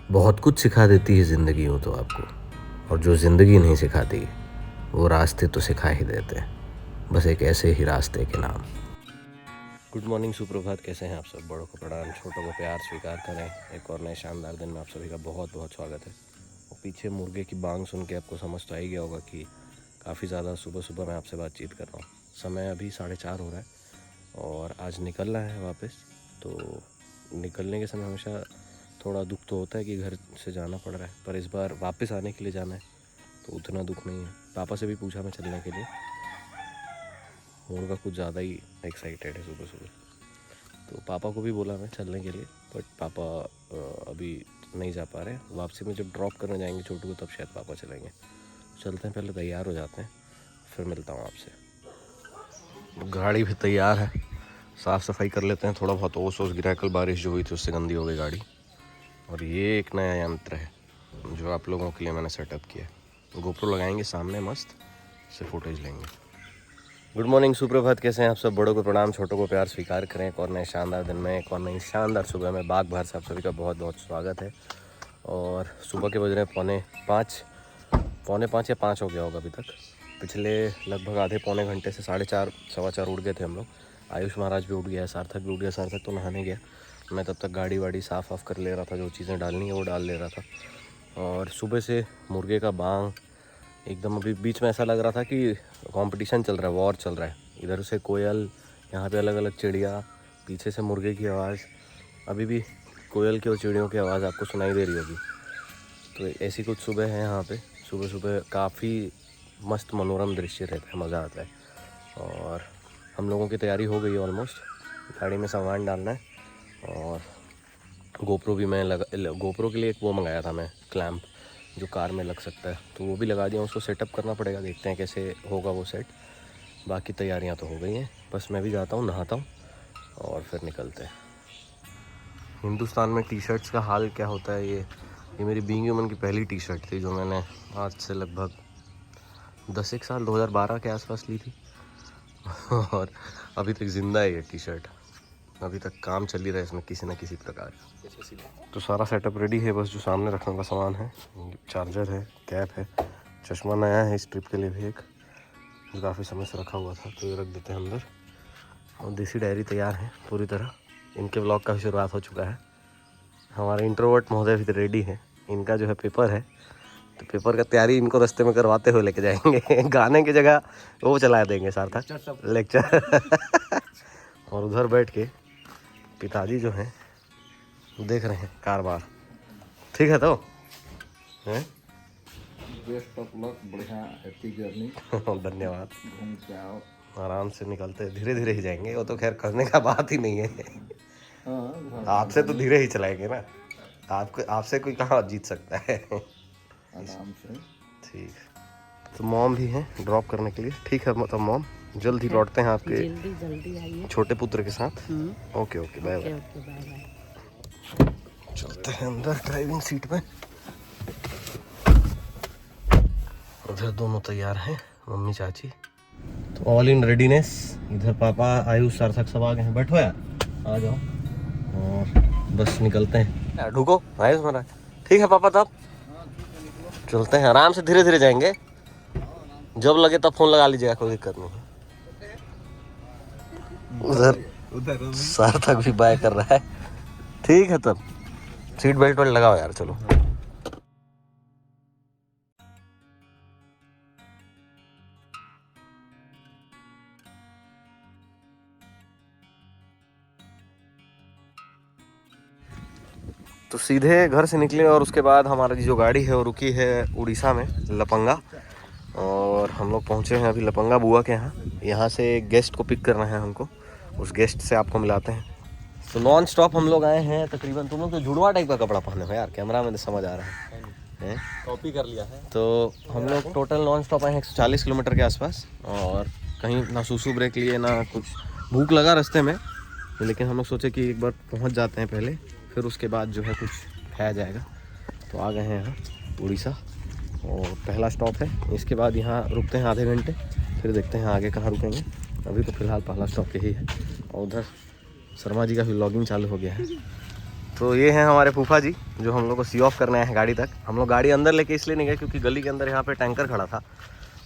बहुत कुछ सिखा देती है ज़िंदगी हो तो आपको, और जो ज़िंदगी नहीं सिखाती वो रास्ते तो सिखा ही देते हैं, बस एक ऐसे ही रास्ते के नाम। गुड मॉर्निंग, सुप्रभात। कैसे हैं आप सब? बड़ों को प्रणाम, छोटों को प्यार स्वीकार करें। एक और नए शानदार दिन में आप सभी का बहुत बहुत स्वागत है। और पीछे मुर्गे की बांग सुन के आपको समझ तो आ ही गया होगा कि काफ़ी ज़्यादा सुबह सुबह मैं आपसे बातचीत कर रहा हूँ। समय अभी 4:30 हो रहा है और आज निकलना है वापस। तो निकलने के समय हमेशा थोड़ा दुख तो होता है कि घर से जाना पड़ रहा है, पर इस बार वापस आने के लिए जाना है तो उतना दुख नहीं है। पापा से भी पूछा मैं चलने के लिए, मुर्गा कुछ ज़्यादा ही एक्साइटेड है सुबह सुबह, तो पापा को भी बोला मैं चलने के लिए, बट पापा अभी नहीं जा पा रहे। वापसी में जब ड्रॉप करने जाएंगे छोटू को तब शायद पापा चलेंगे। चलते हैं, पहले तैयार हो जाते हैं, फिर मिलता हूँ आपसे। गाड़ी भी तैयार है, साफ़ सफाई कर लेते हैं। थोड़ा बहुत ओस गिरा, कल बारिश जो हुई थी उससे गंदी हो गई गाड़ी। और ये एक नया यंत्र है जो आप लोगों के लिए मैंने सेटअप किया है। गोप्रो लगाएंगे सामने, मस्त से फुटेज लेंगे। गुड मॉर्निंग, सुप्रभात। कैसे हैं आप सब? बड़ों को प्रणाम, छोटों को प्यार स्वीकार करें। एक और नए शानदार दिन में, एक और नई शानदार सुबह में बाग बाहर से आप सभी का बहुत बहुत स्वागत है। और सुबह के बज रहे हैं 4:45 या 5 हो गया होगा अभी तक। पिछले लगभग आधे पौने घंटे से 4:30 4:15 उठ गए थे हम लोग। आयुष महाराज भी उठ गया है, सार्थक भी उठ गया। सार्थक तो नहाने गया, मैं तब तक गाड़ी वाड़ी साफ़ कर ले रहा था, जो चीज़ें डालनी है वो डाल ले रहा था। और सुबह से मुर्गे का बांग एकदम, अभी बीच में ऐसा लग रहा था कि कंपटीशन चल रहा है, वॉर चल रहा है। इधर से कोयल, यहाँ पे अलग अलग चिड़िया, पीछे से मुर्गे की आवाज़, अभी भी कोयल की और चिड़ियों की आवाज़ आपको सुनाई दे रही होगी। तो ऐसी कुछ सुबह है यहाँ पे। सुबह सुबह काफ़ी मस्त मनोरम दृश्य रहता है, मज़ा आता है। और हम लोगों की तैयारी हो गई है ऑलमोस्ट। गाड़ी में सामान डालना है और गोप्रो भी मैं गोप्रो के लिए एक वो मंगाया था मैं, क्लैम्प, जो कार में लग सकता है, तो वो भी लगा दिया। उसको सेटअप करना पड़ेगा, देखते हैं कैसे होगा वो सेट। बाकी तैयारियां तो हो गई हैं, बस मैं भी जाता हूँ, नहाता हूँ और फिर निकलते हैं। हिंदुस्तान में टी शर्ट्स का हाल क्या होता है, ये मेरी बीइंग ह्यूमन की पहली टी शर्ट थी जो मैंने आज से लगभग 10 साल 2012 के आसपास ली थी। और अभी तक ज़िंदा है ये टी शर्ट, अभी तक काम चल ही रहा है इसमें किसी न किसी प्रकार। तो सारा सेटअप रेडी है, बस जो सामने रखने का सामान है, चार्जर है, कैप है, चश्मा नया है इस ट्रिप के लिए भी एक, जो काफ़ी समय से रखा हुआ था, तो ये रख देते हैं अंदर। और देसी डायरी तैयार है पूरी तरह। इनके ब्लॉग का भी शुरुआत हो चुका है। हमारे इंट्रोवर्ट महोदय भी रेडी है, इनका जो है पेपर है, तो पेपर का तैयारी इनको रास्ते में करवाते हुए लेके जाएंगे। गाने की जगह वो चला देंगे सार्थक लेक्चर। और उधर बैठ के पिताजी जो हैं देख रहे हैं कारबार। ठीक है तो हैं? बेस्ट ऑफ लक, बढ़िया हैप्पी जर्नी। धन्यवाद। घूम के आओ। आराम से निकलते, धीरे धीरे ही जाएंगे, वो तो खैर करने का बात ही नहीं है। हाँ, आपसे तो धीरे ही चलाएंगे ना, आपसे कोई कहाँ जीत सकता है। आराम से। ठीक, तो मॉम भी हैं ड्रॉप करने के लिए। ठीक है, मतलब मॉम जल्द ही लौटते हैं आपके जल्दी आइए छोटे पुत्र के साथ। Okay okay, bye bye. Bye. चलते हैं अंदर ड्राइविंग सीट पे। उधर दोनों तैयार हैं, मम्मी चाची। तो ऑल इन रेडीनेस। इधर पापा, आयुष, सार्थक सब आ गए हैं। बैठो यार, आ जाओ और बस निकलते हैं यार। ढुको आयुष महाराज। ठीक है पापा, तब चलते हैं। आराम से धीरे धीरे जाएंगे, जब लगे तब फोन लगा लीजिएगा, कोई दिक्कत नहीं है। उधर सार्थक भी बाय कर रहा है। ठीक है, तब सीट बेल्ट वेल्ट लगाओ यार, चलो। तो सीधे घर से निकले और उसके बाद हमारी जो गाड़ी है वो रुकी है उड़ीसा में, लपंगा। और हम लोग पहुँचे हैं अभी लपंगा बुआ के यहाँ। यहाँ से एक गेस्ट को पिक करना है हमको, उस गेस्ट से आपको मिलाते हैं। तो नॉन स्टॉप हम लोग आए हैं तकरीबन। तुम लोग तो जुड़वा टाइप का कपड़ा पहने हो यार, कैमरा में तो समझ आ रहा है, कॉपी कर लिया है। तो हम लोग टोटल नॉन स्टॉप आए हैं 140 किलोमीटर के आसपास। और कहीं ना सूसू ब्रेक लिए ना कुछ, भूख लगा रास्ते में, लेकिन हम लोग सोचे कि एक बार पहुंच जाते हैं पहले, फिर उसके बाद जो है कुछ खाया जाएगा। तो आ गए हैं यहाँ उड़ीसा और पहला स्टॉप है। इसके बाद यहाँ रुकते हैं आधे घंटे, फिर देखते हैं आगे कहाँ रुकेंगे। अभी तो फ़िलहाल पहला स्टॉप यही है। और उधर शर्मा जी का भी व्लॉगिंग चालू हो गया है। तो ये हैं हमारे फूफा जी जो हम लोग को सी ऑफ करने आए हैं गाड़ी तक। हम लोग गाड़ी अंदर लेके इसलिए नहीं गए क्योंकि गली के अंदर यहाँ पे टैंकर खड़ा था,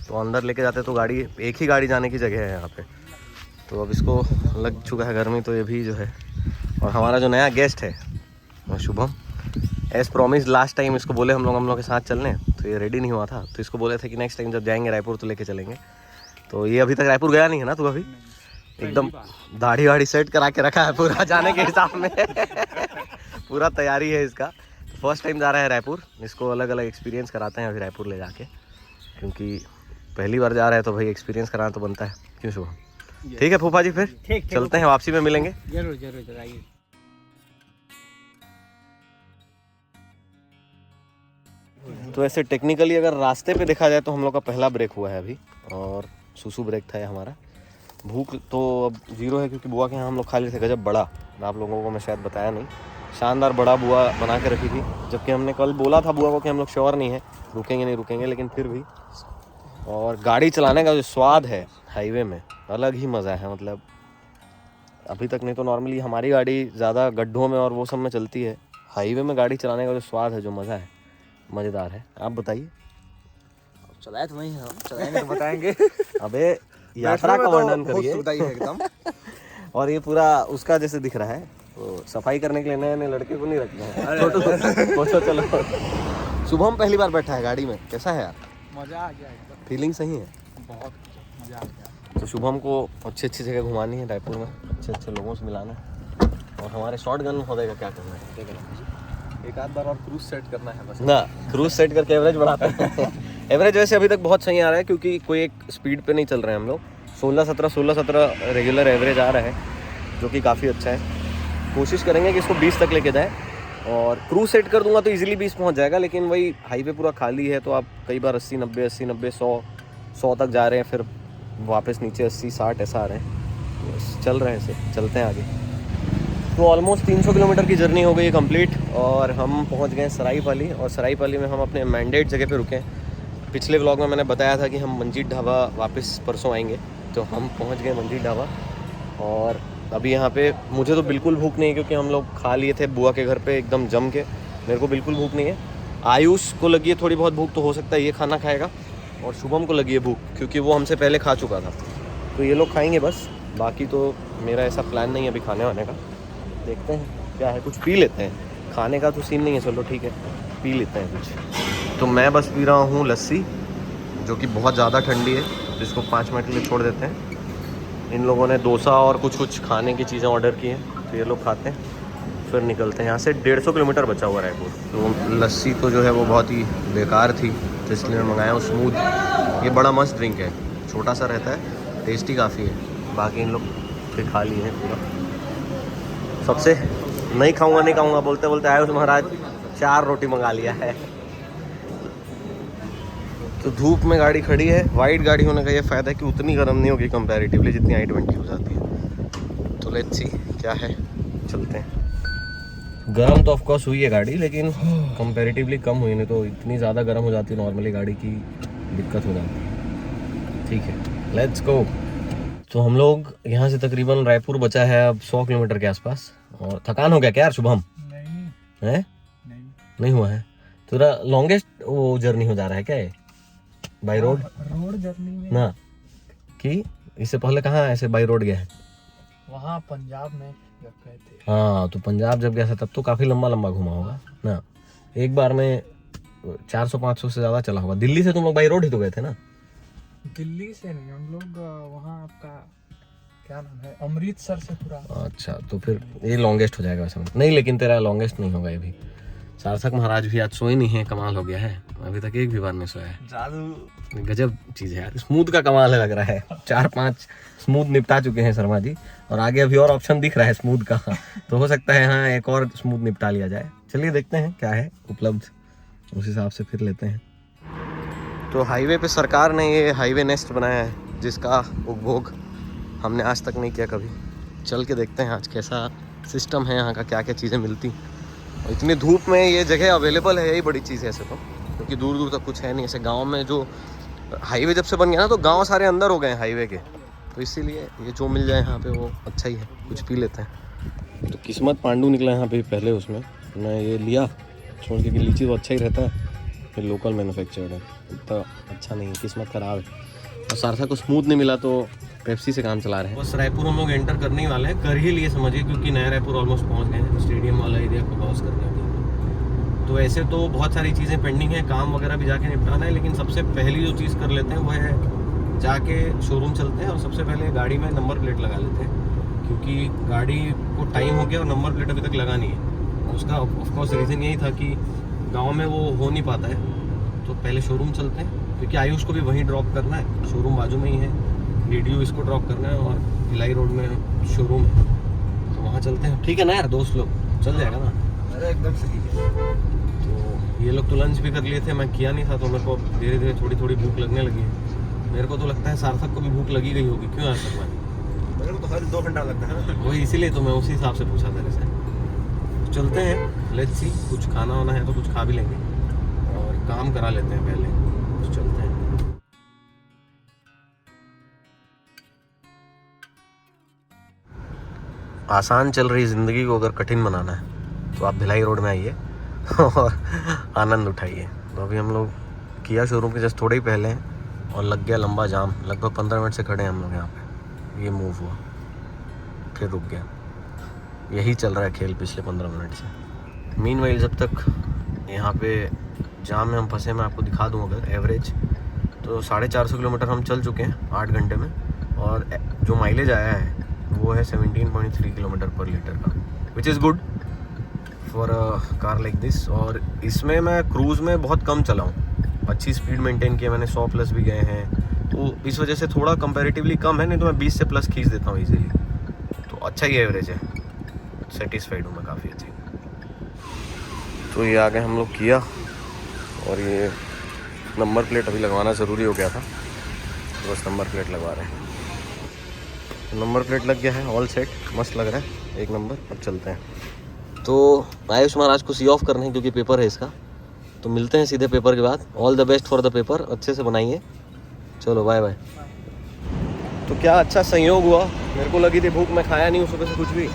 तो अंदर लेके जाते तो गाड़ी एक ही गाड़ी जाने की जगह है यहाँ पे। तो अब इसको लग चुका है गर्मी, तो ये भी जो है। और हमारा जो नया गेस्ट है Shubham, as promise last time इसको बोले हम लोग के साथ चलने, तो ये रेडी नहीं हुआ था। तो इसको बोले थे कि नेक्स्ट टाइम जब जाएंगे रायपुर तो लेके चलेंगे। तो ये अभी तक रायपुर गया नहीं है ना तू? अभी एकदम दाढ़ी वाड़ी सेट करा के रखा है पूरा जाने के हिसाब में पूरा तैयारी है इसका। तो फर्स्ट टाइम जा रहा है रायपुर, इसको अलग अलग एक्सपीरियंस कराते हैं अभी रायपुर ले जाके, क्योंकि पहली बार जा रहा है तो भाई एक्सपीरियंस कराना तो बनता है, क्यों शुभम? ठीक है फूफा जी, फिर चलते हैं, वापसी में मिलेंगे। जरूर जरूर आइए। तो ऐसे टेक्निकली अगर रास्ते पे देखा जाए तो हम लोग का पहला ब्रेक हुआ है अभी, और सुसु ब्रेक था ये हमारा। भूख तो अब जीरो है क्योंकि बुआ के यहाँ हम लोग खा लिए थे गजब बड़ा, आप लोगों को मैं शायद बताया नहीं, शानदार बड़ा बुआ बना के रखी थी। जबकि हमने कल बोला था बुआ को कि हम लोग श्योर नहीं है रुकेंगे नहीं रुकेंगे, लेकिन फिर भी। और गाड़ी चलाने का जो स्वाद है हाईवे में अलग ही मज़ा है, मतलब अभी तक नहीं तो नॉर्मली हमारी गाड़ी ज़्यादा गड्ढों में और वो सब में चलती है, हाईवे में गाड़ी चलाने का जो स्वाद है, जो मज़ा है, मज़ेदार है। आप बताइए। चलाए तो नहीं, हम चलाएंगे तो बताएंगे। अबे यात्रा का वर्णन करिए एकदम। और ये पूरा उसका जैसे दिख रहा है, तो सफाई करने के लिए नए नए लड़के को नहीं रखना है, छोटू चलो। शुभम पहली बार बैठा है गाड़ी में, कैसा है यार? मजा आ गया एकदम, फीलिंग सही है, बहुत मजा आ गया। तो शुभम को अच्छी अच्छी जगह घुमानी है रायपुर में, अच्छे अच्छे लोगों से मिलाना है। और हमारे शॉर्ट गन महोदय का क्या करना है? एक आध बार और क्रूज सेट करना है बस ना, क्रूज सेट करके एवरेज बढ़ाते हैं। एवरेज वैसे अभी तक बहुत सही आ रहा है क्योंकि कोई एक स्पीड पे नहीं चल रहे हैं हम लोग। 16-17 रेगुलर एवरेज आ रहा है, जो कि काफ़ी अच्छा है। कोशिश करेंगे कि इसको 20 तक लेके जाए, और क्रूज सेट कर दूंगा तो इजीली 20 पहुंच जाएगा। लेकिन वही हाईवे पूरा खाली है, तो आप कई बार 80-90 100 तक जा रहे हैं, फिर वापस नीचे 80-60 ऐसा आ रहे हैं। बस चल रहे हैं, ऐसे चलते हैं आगे। तो ऑलमोस्ट 300 किलोमीटर की जर्नी हो गई है कंप्लीट, और हम पहुंच गए सराईपाली। और सराईपाली में हम अपने मैंडेट जगह पे रुके हैं। पिछले व्लॉग में मैंने बताया था कि हम मंजीत ढाबा वापस परसों आएंगे, तो हम पहुंच गए मंजीत ढाबा। और अभी यहाँ पे मुझे तो बिल्कुल भूख नहीं है क्योंकि हम लोग खा लिए थे बुआ के घर पे एकदम जम के। मेरे को बिल्कुल भूख नहीं है। आयुष को लगी है थोड़ी बहुत भूख, तो हो सकता है ये खाना खाएगा, और शुभम को लगी है भूख क्योंकि वो हमसे पहले खा चुका था, तो ये लोग खाएंगे बस। बाकी तो मेरा ऐसा प्लान नहीं है अभी खाने वाने का, देखते हैं क्या है, कुछ पी लेते हैं। खाने का तो सीन नहीं है, चलो ठीक है पी लेते हैं कुछ। तो मैं बस पी रहा हूँ लस्सी, जो कि बहुत ज़्यादा ठंडी है, जिसको 5 मिनट के लिए छोड़ देते हैं। इन लोगों ने डोसा और कुछ खाने की चीज़ें ऑर्डर की हैं, तो ये लोग खाते हैं, फिर निकलते हैं यहाँ से। 150 किलोमीटर बचा हुआ रायपुर। तो लस्सी तो जो है वो बहुत ही बेकार थी, तो इसलिए मैं मंगाया हूँ स्मूथ। ये बड़ा मस्त ड्रिंक है, छोटा सा रहता है, टेस्टी काफ़ी है। बाकी इन लोग फिर खा लिए हैं पूरा। सबसे नहीं खाऊंगा बोलते बोलते आयुष महाराज 4 रोटी मंगा लिया है। तो धूप में गाड़ी खड़ी है। वाइट गाड़ी होने का ये फ़ायदा है कि उतनी गर्म नहीं होगी कंपैरेटिवली जितनी i20 हो जाती है। तो लेट्स सी क्या है, चलते हैं। गर्म तो ऑफकोर्स हुई है गाड़ी, लेकिन कंपैरेटिवली कम हुई, नहीं तो इतनी ज़्यादा गर्म हो जाती नॉर्मली गाड़ी की दिक्कत हो जाती। ठीक है, लेट्स गो। तो हम लोग यहाँ से तकरीबन रायपुर बचा है अब 100 किलोमीटर के आसपास। और थकान हो गया क्या यार शुभम? नहीं है नहीं हुआ है। तेरा लॉन्गेस्ट वो जर्नी हो जा रहा है क्या ये बाई रोड? रोड जर्नी में ना कि इससे पहले कहाँ ऐसे बाई रोड गया है? वहाँ पंजाब में जब गए थे। हाँ, तो पंजाब जब गया था तब तो काफ़ी लंबा घुमा होगा ना। एक बार में 400-500 से ज़्यादा चला होगा। दिल्ली से तुम लोग बाई रोड ही तो गए थे ना? दिल्ली से नहीं, हम लोग वहाँ आपका क्या नाम है, अमृतसर से पूरा। अच्छा, तो फिर ये लॉन्गेस्ट हो जाएगा वैसे। नहीं, लेकिन तेरा लॉन्गेस्ट नहीं होगा ये भी। सार्थक महाराज भी आज सोए नहीं है, कमाल हो गया है, अभी तक एक भी बार नहीं सोया है। जादू गजब चीज़ है यार। स्मूथ का कमाल है लग रहा है। 4-5 स्मूथ निपटा चुके हैं शर्मा जी, और आगे अभी और ऑप्शन दिख रहा है स्मूथ का, तो हो सकता है हाँ एक और स्मूथ निपटा लिया जाए। चलिए देखते हैं क्या है उपलब्ध, उस हिसाब से फिर लेते हैं। तो हाईवे पे सरकार ने ये हाईवे नेस्ट बनाया है, जिसका उपभोग हमने आज तक नहीं किया कभी। चल के देखते हैं आज कैसा सिस्टम है यहाँ का, क्या क्या चीज़ें मिलती। और इतनी धूप में ये जगह अवेलेबल है, यही बड़ी चीज़ है ऐसे तो, क्योंकि दूर दूर तक कुछ है नहीं। ऐसे गांव में जो हाईवे जब से बन गया ना, तो गांव सारे अंदर हो गए हैं हाईवे के, तो इसीलिए ये जो मिल जाए यहाँ पे वो अच्छा ही है। कुछ पी लेते हैं। तो किस्मत पांडू निकला यहाँ पे पहले, उसमें मैं ये लिया छोड़ के कि लीची तो अच्छा ही रहता है, फिर लोकल मैन्युफैक्चर्ड है, इतना अच्छा नहीं है, किस्मत ख़राब है। और सारसा को स्मूथ नहीं मिला तो पेप्सी से काम चला रहे हैं। बस रायपुर हम लोग एंटर करने ही वाले हैं, कर ही लिए समझिए, क्योंकि नया रायपुर ऑलमोस्ट पहुँच गए हैं, स्टेडियम वाला एरिया को क्रॉस करने के लिए। तो ऐसे तो बहुत सारी चीज़ें पेंडिंग है, काम वगैरह भी जाके निपटाना है, लेकिन सबसे पहली जो चीज़ कर लेते हैं वो है जाके शोरूम चलते हैं और सबसे पहले गाड़ी में नंबर प्लेट लगा लेते हैं, क्योंकि गाड़ी को टाइम हो गया और नंबर प्लेट अभी तक लगा नहीं है। उसका ऑफकोर्स रीज़न यही था कि गांव में वो हो नहीं पाता है, तो पहले शोरूम चलते हैं, क्योंकि आयुष को भी वहीं ड्रॉप करना है, शोरूम बाजू में ही है, DDU इसको ड्रॉप करना है और भिलाई रोड में शोरूम है, तो वहाँ चलते हैं। ठीक है ना यार दोस्त लोग, चल जाएगा ना? अरे एकदम सही है। तो ये लोग तो लंच भी कर लिए थे, मैं किया नहीं था, तो मेरे को धीरे धीरे थोड़ी थोड़ी भूख लगने लगी है। मेरे को तो लगता है सार्थक को भी भूख लगी गई होगी, क्यों यार शर्मा? मेरे को तो हर 2 घंटा लगता है। वही इसीलिए तो मैं उसी हिसाब से पूछा तेरे से। तो चलते हैं, लेट्स सी, कुछ खाना वाना है तो कुछ खा भी लेंगे और काम करा लेते हैं पहले, तो चलते हैं। आसान चल रही ज़िंदगी को अगर कठिन बनाना है तो आप भिलाई रोड में आइए और आनंद उठाइए। तो अभी हम लोग किया शोरूम के जस्ट थोड़े ही पहले हैं और लग गया लंबा जाम, लगभग 15 मिनट से खड़े हैं हम लोग यहाँ पे। ये मूव हुआ फिर रुक गया, यही चल रहा है खेल पिछले 15 मिनट से। मीनवाइल जब तक यहाँ पे जाम में हम फंसे, मैं आपको दिखा दूँ अगर एवरेज तो 450 किलोमीटर हम चल चुके हैं 8 घंटे में, और जो माइलेज आया है वो है 17.3 किलोमीटर पर लीटर का, which is good for a car like this. और इसमें मैं क्रूज़ में बहुत कम चला हूँ, अच्छी स्पीड मेंटेन किया मैंने, 100 प्लस भी गए हैं, तो इस वजह से थोड़ा कंपैरेटिवली कम है, नहीं तो मैं 20 से प्लस खींच देता हूँ इजीली। तो अच्छा ही एवरेज है, सेटिस्फाइड हूँ मैं काफ़ी अच्छी। तो ये आगे हम लोग किया, और ये नंबर प्लेट अभी लगवाना ज़रूरी हो गया था, तो बस नंबर प्लेट लगवा रहे हैं। नंबर प्लेट लग गया है, ऑल सेट, मस्त लग रहा है, एक नंबर। अब चलते हैं। तो आयुष महाराज को सी ऑफ करना है क्योंकि पेपर है इसका, तो मिलते हैं सीधे पेपर के बाद। All the best for the paper, अच्छे से बनाइए। चलो बाय बाय। तो क्या अच्छा संयोग हुआ, मेरे को लगी थी भूख, मैं खाया नहीं सुबह से कुछ भी।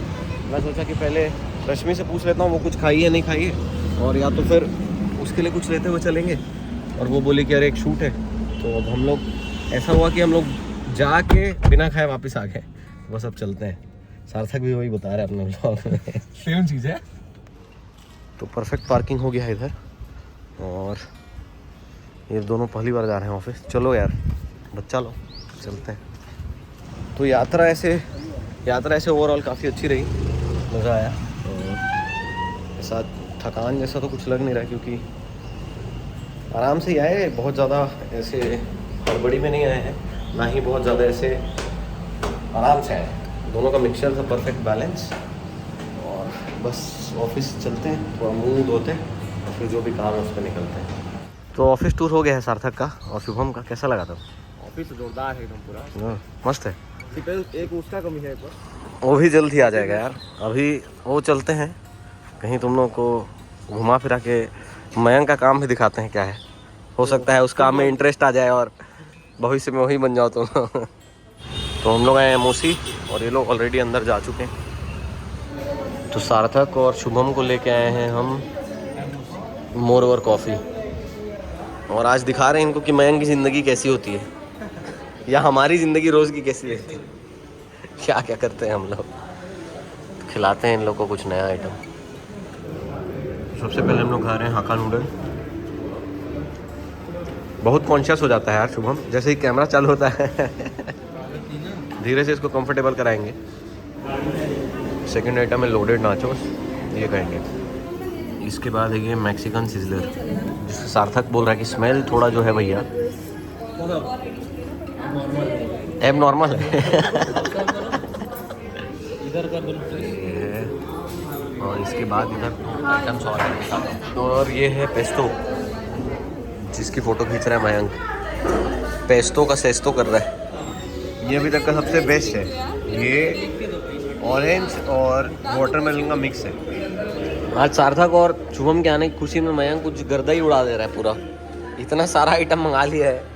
मैं सोचा कि पहले रश्मि से पूछ लेता हूँ वो कुछ खाई है नहीं खाई है, और या तो फिर उसके लिए कुछ लेते हुए चलेंगे। और वो बोली कि अरे एक शूट है, तो अब हम लोग, ऐसा हुआ कि हम लोग जाके बिना खाए वापस आ गए। बस अब चलते हैं, सार्थक भी वही बता रहे हैं अपने ब्लॉग में, सेम चीज़ है। तो परफेक्ट पार्किंग हो गया है इधर, और ये दोनों पहली बार जा रहे हैं ऑफिस। चलो यार बच्चा लो, चलते हैं। तो यात्रा ऐसे ओवरऑल काफ़ी अच्छी रही, मज़ा आया। और ऐसा थकान जैसा तो कुछ लग नहीं रहा, क्योंकि आराम से ही आए, बहुत ज़्यादा ऐसे हड़बड़ी में नहीं आए हैं, ना ही बहुत ज़्यादा ऐसे आराम से आए। दोनों का मिक्सचर था, परफेक्ट बैलेंस। और बस ऑफिस चलते हैं, थोड़ा मुंह धोते हैं और फिर जो भी काम है उस पर निकलते हैं। तो ऑफिस टूर हो गया है सार्थक का और शुभम का। कैसा लगा था? ऑफिस जोरदार है एकदम पूरा, मस्त है। एक उसका कमी है, वो भी जल्द ही आ जाएगा यार। अभी वो चलते हैं कहीं, तुम लोग को घुमा फिरा के मयंक का काम भी दिखाते हैं क्या है। हो सकता है उस काम में इंटरेस्ट आ जाए और भविष्य में वही बन जाओ तुम। तो हम लोग आए हैं मोसी, और ये लोग ऑलरेडी अंदर जा चुके हैं। तो सार्थक और शुभम को लेके आए हैं हम मोर ओवर कॉफ़ी, और आज दिखा रहे हैं इनको कि मयंक की ज़िंदगी कैसी होती है, या हमारी ज़िंदगी रोज़ की कैसी रहती है, क्या क्या करते हैं हम लोग। तो खिलाते हैं इन लोग को कुछ नया आइटम। सबसे पहले हम लोग खा रहे हैं हाका नूडल। बहुत कॉन्शियस हो जाता है यार शुभम, जैसे ही कैमरा चालू होता है धीरे से इसको कंफर्टेबल कराएंगे। सेकंड आइटम है लोडेड नाचोस, ये कहेंगे। इसके बाद है ये मैक्सिकन सिजलर, जिससे सार्थक बोल रहा है कि स्मेल थोड़ा जो है भैया एब नॉर्मल है। और इसके बाद इधर आइटम्स और हैं, और ये है पेस्टो, जिसकी फ़ोटो खींच रहा है मयंक। पेस्टो का सेस्टो कर रहा है, ये अभी तक का सबसे बेस्ट है। ये ऑरेंज और वाटरमेलन का मिक्स है। आज सार्थक और शुभम के आने की खुशी में मयंक कुछ गर्दा ही उड़ा दे रहा है पूरा, इतना सारा आइटम मंगा लिया है।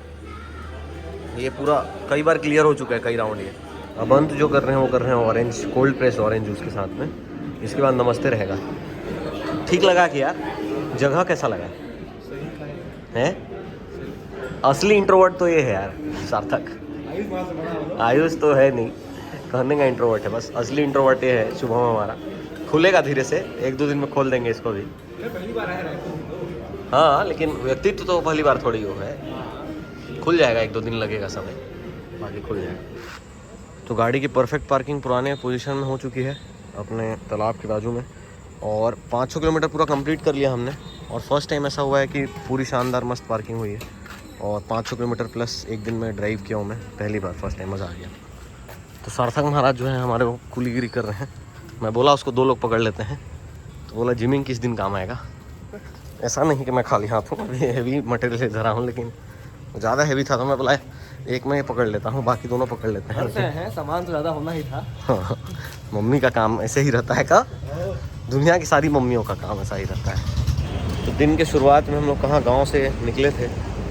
ये पूरा कई बार क्लियर हो चुका है, कई राउंड। ये अब अंत जो कर रहे हैं वो कर रहे हैं orange, cold press orange juice के साथ में। इसके बाद नमस्ते रहेगा। ठीक लगा कि यार जगह कैसा लगा है? असली इंट्रोवर्ट तो ये है यार सार्थक। आयुष तो है नहीं, कहने का इंट्रोवर्ट है बस। असली इंट्रोवर्ट ये है शुभम हमारा। खुलेगा धीरे से, 1-2 दिन में खोल देंगे इसको भी। हाँ लेकिन व्यक्तित्व तो पहली बार थोड़ी हो है, खुल जाएगा, 1-2 दिन लगेगा समय, बाकी खुल जाएगा। तो गाड़ी की परफेक्ट पार्किंग पुराने पोजीशन में हो चुकी है अपने तालाब के बाजू में, और 500 किलोमीटर पूरा कंप्लीट कर लिया हमने। और फर्स्ट टाइम ऐसा हुआ है कि पूरी शानदार मस्त पार्किंग हुई है, और 500 किलोमीटर प्लस एक दिन में ड्राइव किया हूँ मैं, पहली बार, फर्स्ट टाइम, मज़ा आ गया। तो सार्थक महाराज जो है हमारे वो कुलीगिरी कर रहे हैं। मैं बोला उसको 2 लोग पकड़ लेते हैं, तो बोला जिमिंग किस दिन काम आएगा। ऐसा नहीं कि मैं खाली हाथ हूँ, अभी हैवी मटेरियल से धरा हूँ, लेकिन ज़्यादा हैवी था तो मैं बोला एक मैं पकड़ लेता हूँ, बाकी दोनों पकड़ लेते हैं। सामान तो ज़्यादा होना ही था। हाँ, मम्मी का काम ऐसे ही रहता है का, दुनिया की सारी मम्मियों का काम ऐसा ही रहता है। तो दिन के शुरुआत में हम लोग कहाँ गांव से निकले थे,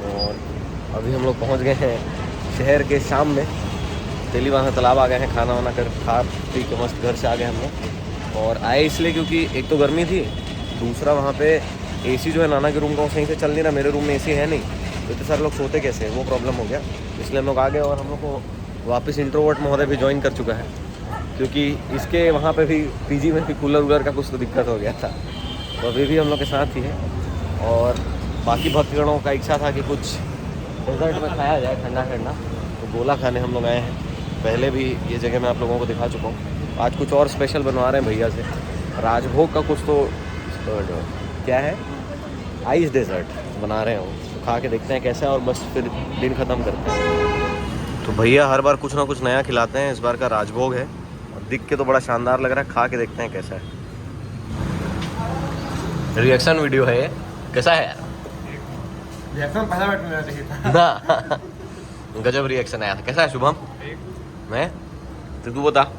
और अभी हम लोग पहुंच गए हैं शहर के शाम में। दिल्ली वहाँ तालाब आ गए हैं, खाना वाना कर खा पी के मस्त घर से आ गए हम लोग। और आए इसलिए क्योंकि एक तो गर्मी थी, दूसरा वहाँ पे एसी जो है नाना के रूम का वो सही से चल नहीं रहा, मेरे रूम में एसी है नहीं, तो इतने सारे लोग सोते कैसे, वो प्रॉब्लम हो गया। इसलिए हम लोग आ गए, और हम लोग को वापस इंट्रोवर्ट महोदय भी ज्वाइन कर चुका है, क्योंकि इसके वहाँ पे भी पीजी में भी कूलर वूलर का कुछ तो दिक्कत हो गया था, तो अभी भी हम लोग के साथ ही है। और बाकी भक्तगणों का इच्छा था कि कुछ डेजर्ट में खाया जाए ठंडा ठंडा, तो गोला खाने हम लोग आए हैं। पहले भी ये जगह मैं आप लोगों को दिखा चुका हूँ। आज कुछ और स्पेशल बनवा रहे हैं भैया से, राजभोग का कुछ तो क्या है, आइस डेजर्ट बना रहे हैं, तो खा के देखते हैं कैसा है, और बस फिर दिन ख़त्म करते हैं। तो भैया हर बार कुछ ना कुछ नया खिलाते हैं, इस बार का राजभोग है, और दिख के तो बड़ा शानदार लग रहा है, खा के देखते हैं कैसा है। रिएक्शन वीडियो है ये, कैसा है यार? रिएक्शन पहला बार मेरा चाहिए था। गजब रिएक्शन आया था। कैसा है शुभम? मैं तो तू बता।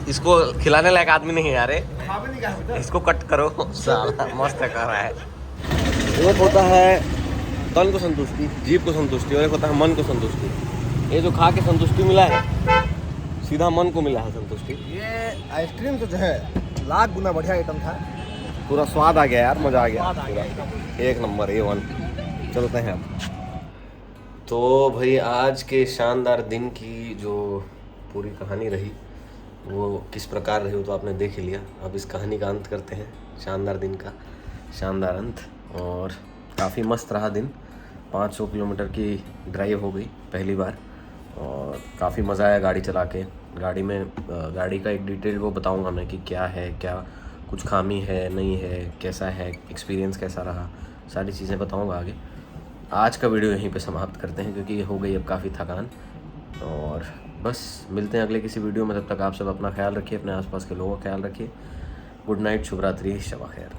इसको खिलाने लायक आदमी नहीं है यार, इसको कट करो साला, मस्त कर रहा है। एक होता है तन को संतुष्टि, जीभ को संतुष्टि, और एक होता है मन को संतुष्टि। ये जो खा के संतुष्टि मिला है, सीधा मन को मिला है संतुष्टि। ये आइसक्रीम तो जो है लाख गुना बढ़िया आइटम था, पूरा स्वाद आ गया यार, मज़ा आ गया पूरा, एक नंबर A1। चलते हैं अब। तो भाई आज के शानदार दिन की जो पूरी कहानी रही वो किस प्रकार रही, वो तो आपने देख ही लिया। अब इस कहानी का अंत करते हैं, शानदार दिन का शानदार अंत। और काफ़ी मस्त रहा दिन, 500 किलोमीटर की ड्राइव हो गई पहली बार, और काफ़ी मज़ा आया गाड़ी चला के। गाड़ी में गाड़ी का एक डिटेल वो बताऊंगा मैं कि क्या है, क्या कुछ खामी है नहीं है, कैसा है एक्सपीरियंस, कैसा रहा, सारी चीज़ें बताऊंगा आगे। आज का वीडियो यहीं पे समाप्त करते हैं, क्योंकि हो गई अब काफ़ी थकान, और बस मिलते हैं अगले किसी वीडियो में। तब तक आप सब अपना ख्याल रखिए, अपने आसपास के लोगों का ख्याल रखिए। गुड नाइट, शुभ रात्रि, शब खैर।